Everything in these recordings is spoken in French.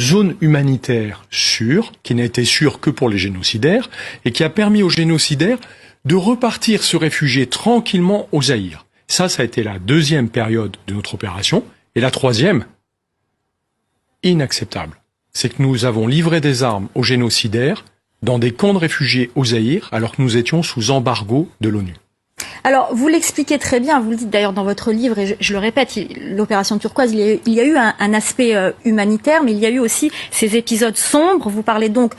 zone humanitaire sûre, qui n'a été sûre que pour les génocidaires, et qui a permis aux génocidaires de repartir se réfugier tranquillement au Zaïre. Ça a été la deuxième période de notre opération. Et la troisième, inacceptable, c'est que nous avons livré des armes aux génocidaires dans des camps de réfugiés au Zaïre, alors que nous étions sous embargo de l'ONU. Alors, vous l'expliquez très bien, vous le dites d'ailleurs dans votre livre, et je le répète, l'opération turquoise, il y a eu un aspect humanitaire, mais il y a eu aussi ces épisodes sombres. Vous parlez donc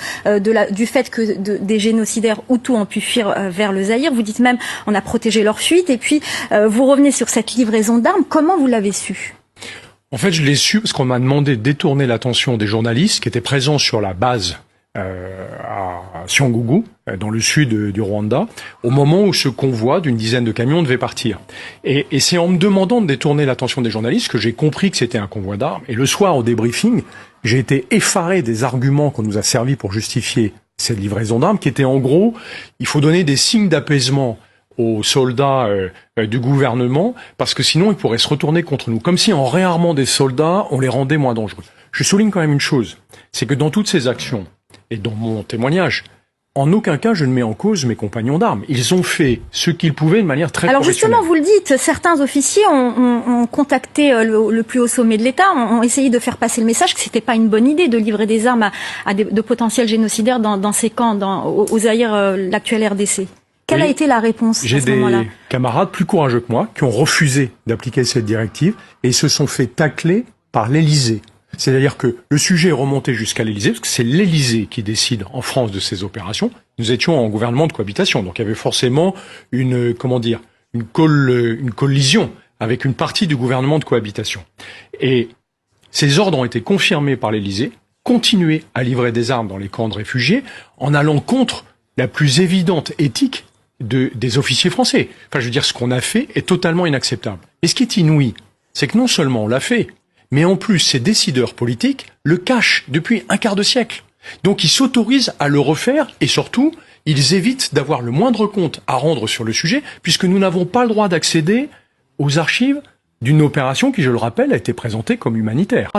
du fait que des génocidaires hutus ont pu fuir vers le Zaïre. Vous dites même, on a protégé leur fuite, et puis vous revenez sur cette livraison d'armes. Comment vous l'avez su ? En fait, je l'ai su parce qu'on m'a demandé de détourner l'attention des journalistes qui étaient présents sur la base à Cyangugu, dans le sud du Rwanda, au moment où ce convoi d'une dizaine de camions devait partir. Et c'est en me demandant de détourner l'attention des journalistes que j'ai compris que c'était un convoi d'armes. Et le soir, au débriefing, j'ai été effaré des arguments qu'on nous a servis pour justifier cette livraison d'armes, qui étaient en gros, il faut donner des signes d'apaisement aux soldats du gouvernement, parce que sinon ils pourraient se retourner contre nous. Comme si en réarmant des soldats, on les rendait moins dangereux. Je souligne quand même une chose, c'est que dans toutes ces actions, et dans mon témoignage, en aucun cas je ne mets en cause mes compagnons d'armes. Ils ont fait ce qu'ils pouvaient de manière très professionnelle. Alors justement, vous le dites, certains officiers ont contacté le plus haut sommet de l'État, ont essayé de faire passer le message que c'était pas une bonne idée de livrer des armes à de potentiels génocidaires dans ces camps, au Zaïre, l'actuelle RDC. Quelle a été la réponse à ce moment-là ? J'ai des camarades plus courageux que moi qui ont refusé d'appliquer cette directive et se sont fait tacler par l'Élysée. C'est-à-dire que le sujet est remonté jusqu'à l'Élysée, parce que c'est l'Élysée qui décide en France de ces opérations. Nous étions en gouvernement de cohabitation, donc il y avait forcément une collision avec une partie du gouvernement de cohabitation. Et ces ordres ont été confirmés par l'Élysée, continuer à livrer des armes dans les camps de réfugiés, en allant contre la plus évidente éthique des officiers français. Enfin, je veux dire, ce qu'on a fait est totalement inacceptable. Et ce qui est inouï, c'est que non seulement on l'a fait, mais en plus, ces décideurs politiques le cachent depuis un quart de siècle. Donc ils s'autorisent à le refaire et surtout, ils évitent d'avoir le moindre compte à rendre sur le sujet puisque nous n'avons pas le droit d'accéder aux archives d'une opération qui, je le rappelle, a été présentée comme humanitaire.